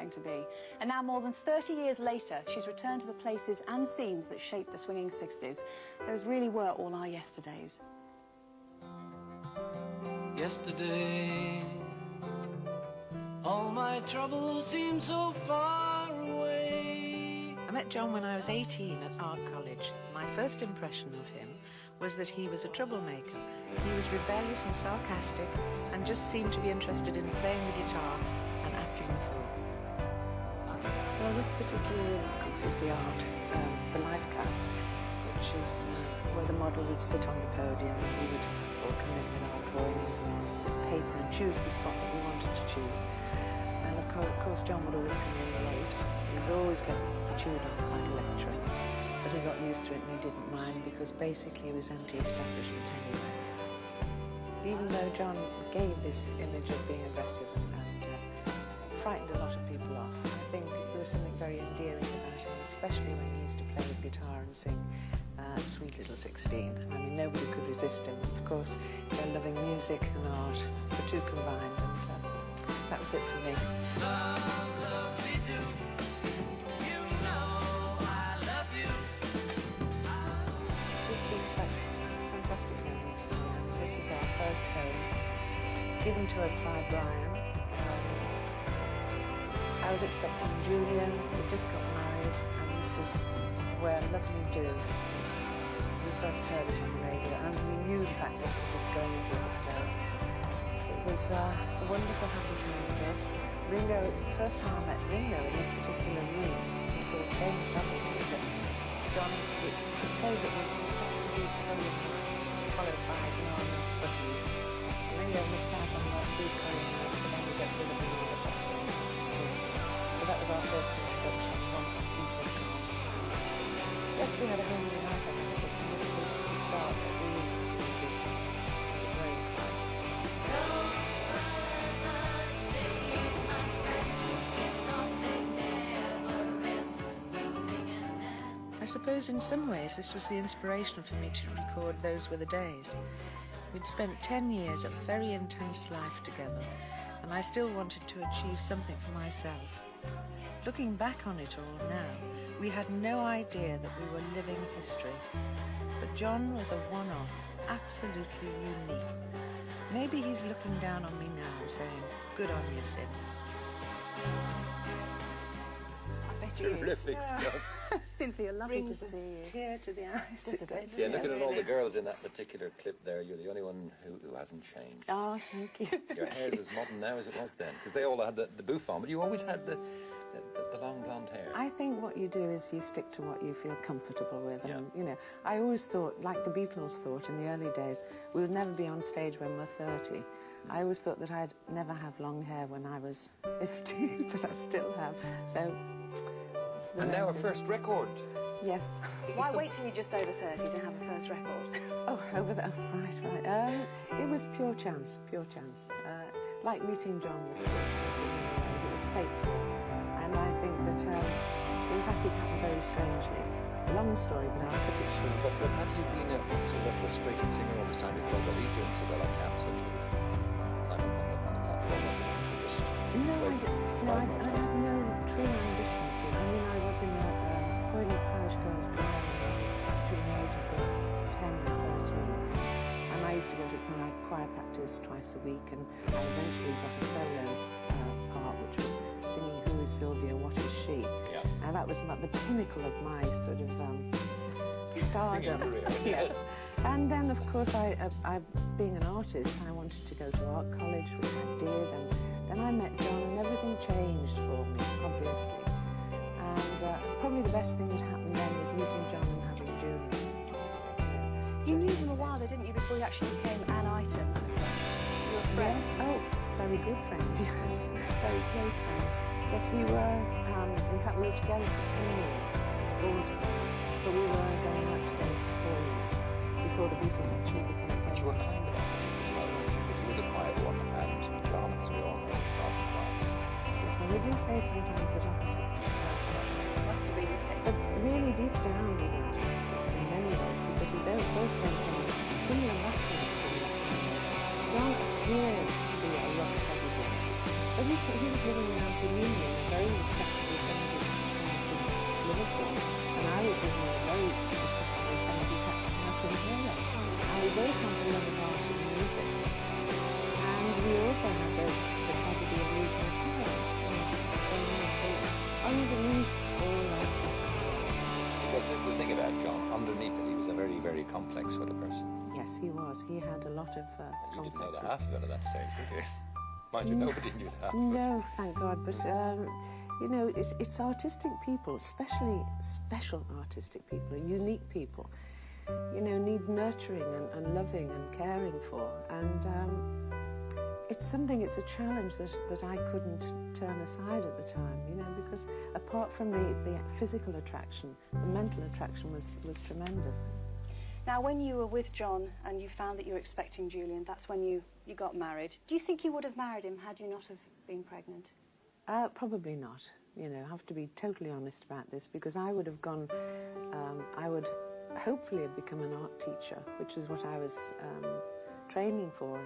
going to be. And now, more than 30 years later, she's returned to the places and scenes that shaped the swinging 60s. Those really were all our yesterdays. Yesterday, all my troubles seem so far away. I met John when I was 18 at art college. My first impression of him was that he was a troublemaker. He was rebellious and sarcastic and just seemed to be interested in playing the guitar and acting the fool. Well, this particular room, of course, is the art, the life class, which is where the model would sit on the podium and we would all come in with our drawings and paper and choose the spot that we wanted to choose. And of course John would always come in late. He would always get the tune on like a lecturer. But he got used to it and he didn't mind because basically he was anti-establishment anyway. Even though John gave this image of being aggressive and frightened a lot of people off, I think there was something very endearing about him, especially when he used to play his guitar and sing Sweet Little 16. I mean, nobody could resist him. Of course, they're loving music and art, the two combined, and that was it for me. This brings back fantastic memories for me. This is our first home, given to us by Brian. I was expecting Julian, we just got married, and this was where Love Me Do was. We first heard it on the radio, and we knew the fact that it was going into a play. It was a wonderful, happy time for us. Ringo, it was the first time I met Ringo in this particular room. It sort of changed everything. But John, his favourite was possibly Polar Nights, followed by Banana Budgies. Ringo missed out on the Blue Curry House, but then we got rid of him and got back to him. So that was our first introduction, once into a dance. Yes, we had a home in life, I think, but this was the start that we did. It was very exciting. I suppose in some ways this was the inspiration for me to record Those Were the Days. We'd spent 10 years of very intense life together, and I still wanted to achieve something for myself. Looking back on it all now, we had no idea that we were living history. But John was a one-off, absolutely unique. Maybe he's looking down on me now saying, good on you, Sid. Terrific stuff. Cynthia, lovely to see you. Tear to the eyes. Yeah, looking at all the girls in that particular clip there, you're the only one who hasn't changed. Oh, thank you. Your hair is as modern now as it was then, because they all had the bouffant, but you always had the long blonde hair. I think what you do is you stick to what you feel comfortable with. Yeah. And, you know, I always thought, like the Beatles thought in the early days, we would never be on stage when we're 30. I always thought that I'd never have long hair when I was 50, but I still have. So. And now our first record. Yes. Why wait till you're just over 30 to have a first record? Oh, over that. Right. It was pure chance, pure chance. Like meeting John was pure chance in many ways. It was fateful. And I think that, in fact, it happened very strangely. It's a long story, but I'll cut it short. But have you been a sort of a frustrated singer all this time? You thought, well, he's doing so well, I can't sort of climb up on the platform of him. So just no, I had no true ambition to. I mean, I was in a parish girls' choir when I was between the ages of 10 and 13. And I used to go to choir practice twice a week, and I eventually got a solo part, which was singing Who Is Sylvia, What Is She? Yeah. And that was the pinnacle of my sort of stardom. Career. Yes. And then, of course, I being an artist, I wanted to go to art college, which I did, and then I met John, and everything changed for me, obviously. And probably the best thing that happened then was meeting John and having Julian. You knew him a while, though, didn't you, before you actually became an item? You were friends? Yes. Oh, very good friends, yes. Very close friends. Yes, we were, in fact, we were together for 10 years, all together. But we were going out together for 4 years, before the Beatles actually became famous. But you were kind of opposites as well, weren't you? Because you were the quiet one, and John, as we all know, was far from quiet. Yes, well, we do say sometimes that opposites Must have been the case. but really deep down we weren't opposites in many ways, because we both came from similar backgrounds. John appeared to be a rough, heavy boy, But he was living in Antigonium, a very respectable family in Liverpool, and I was living in a very respectable semi-detached house in Mallorca. And we both had the love of art and music. And we also had the tragedy of losing a parent. So underneath all that... Because this is the thing about John, underneath it he was a very, very complex sort of person. Yes, he was. He had a lot of You didn't know the half of it at that stage, did you? Mind you, nobody knew the half of it. No, thank God. But, you know, it's artistic people, especially special artistic people, unique people, you know, need nurturing and loving and caring for. And it's a challenge that I couldn't turn aside at the time, you know, because apart from the physical attraction, the mental attraction was tremendous. Now, when you were with John and you found that you were expecting Julian, that's when you got married. Do you think you would have married him had you not have been pregnant? Probably not. You know, I have to be totally honest about this, because I would have gone, I would hopefully have become an art teacher, which is what I was training for.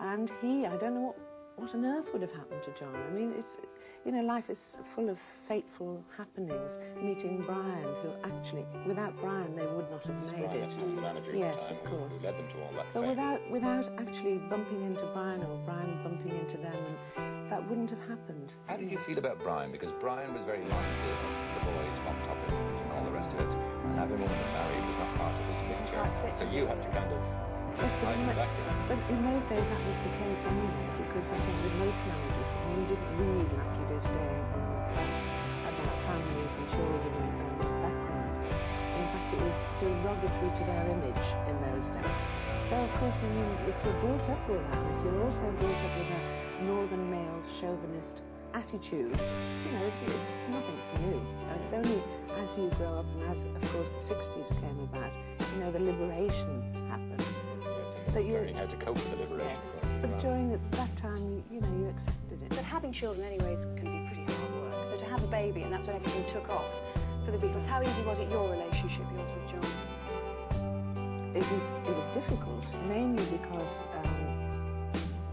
And I don't know what on earth would have happened to John. I mean, it's, you know, life is full of fateful happenings. Meeting Brian, who actually, without Brian, they would not have made it. The manager yes, at the time, of course. who led them to all that But fame. without actually bumping into Brian or Brian bumping into them, and that wouldn't have happened. How did you feel about Brian? Because Brian was very mindful of the boys, Mop Top and all the rest of it, and having a woman married was not part of his picture. So you had to kind of yes, hide in the background. But in those days that was the case anyway, because I think with most managers, I mean, you didn't read like you do today in the press about families and children and background. In fact, it was derogatory to their image in those days. So, of course, I mean, if you're brought up with that, if you're also brought up with a northern male chauvinist attitude, you know, it's nothing's new. It's only as you grow up and as, of course, the 60s came about, you know, the liberation happened. That you're learning how to cope with the liberation. Yes, but during that time, you know, you accepted it. But having children anyways can be pretty hard work. So to have a baby, and that's when everything took off for the Beatles, how easy was it, your relationship, yours with John? It was difficult, mainly because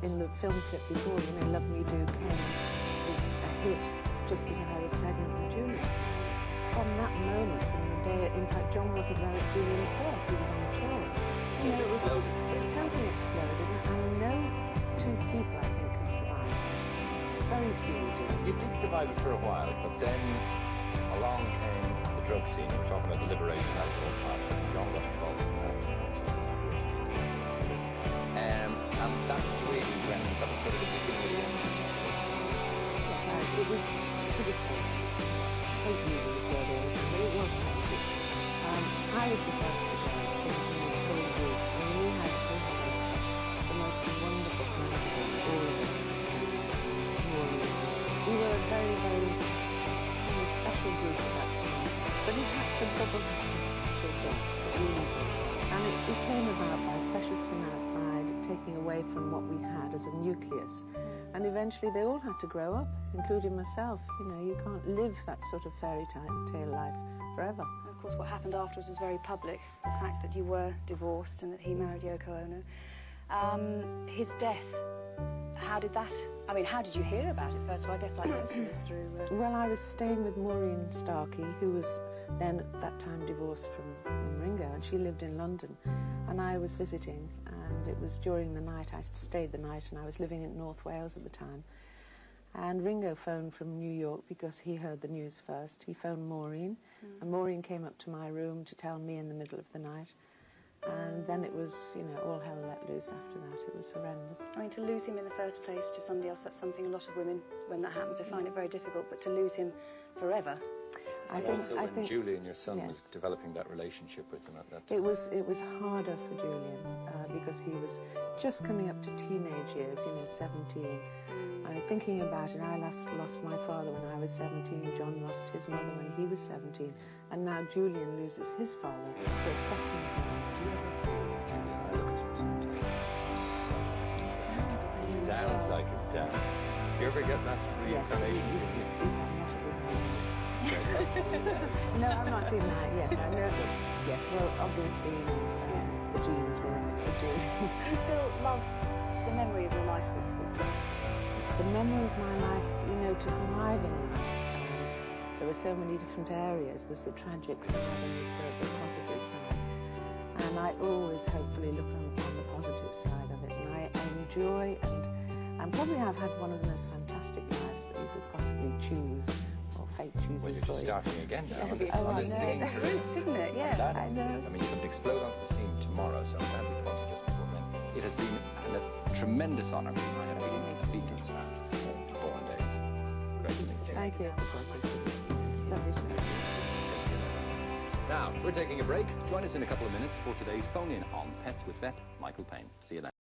in the film clip before, you know, Love Me Do came, was a hit just as I was pregnant with Julian. From that moment, from the day, in fact, John wasn't there at Julian's birth, he was on tour. You know, it totally exploded, and no two people, I think, could survive it. Very few did. You did survive it for a while, but then along came the drug scene. We were talking about the liberation, that was all part of it. John got involved in that. And that's really when that was sort of the beginning of the end. Yes, it was fated. Hopefully it was where they were, but it was fated. I was the first to go in this whole group. I mean, we had the most wonderful time together, all of us. We were a very, very sort of special group at that time. But the bubble had to burst, it really did. And it came about by pressures from outside, taking away from what we had as a nucleus. And eventually they all had to grow up, including myself. You know, you can't live that sort of fairy tale life forever. And of course, what happened afterwards was very public. The fact that you were divorced and that he married Yoko Ono. His death, how did you hear about it first? Well, I guess like most of us through... Well, I was staying with Maureen Starkey, who was then at that time divorced from Ringo, and she lived in London. And I was visiting, and it was during the night, I stayed the night, and I was living in North Wales at the time. And Ringo phoned from New York because he heard the news first. He phoned Maureen, and Maureen came up to my room to tell me in the middle of the night. And then it was, you know, all hell let loose after that. It was horrendous. I mean, to lose him in the first place to somebody else, that's something a lot of women, when that happens, they find it very difficult. But to lose him forever... I think Julian, your son, was developing that relationship with him at that time. It was harder for Julian because he was just coming up to teenage years, you know, 17. Thinking about it, I lost my father when I was 17, John lost his mother when he was 17, and now Julian loses his father for a second time. Do you ever feel with Julian? I look at him sometimes. He sounds like his dad. Do you ever get that reincarnation? Yes, no, I'm not doing that. Yes, I know. Yes, well, obviously, the genes were right for Julian. Do you still love the memory of your life with John? The memory of my life, you know, to survive in life, there were so many different areas. There's the tragic side and there's the positive side. And I always hopefully look on the positive side of it. And I enjoy and probably I've had one of the most fantastic lives that you could possibly choose, or fate chooses well, you're for just you. starting again now on this, Oh, on I this know. scene. That's roots, isn't it? Yeah. I know. I mean, you could explode onto the scene tomorrow, so I'm glad we caught you just before then. It has been a tremendous honour. I have been a Beatles fan for 4 days. Great to meet you. Thank you. Lovely to meet you. Now, we're taking a break. Join us in a couple of minutes for today's phone-in on Pets with Vet Michael Payne. See you then.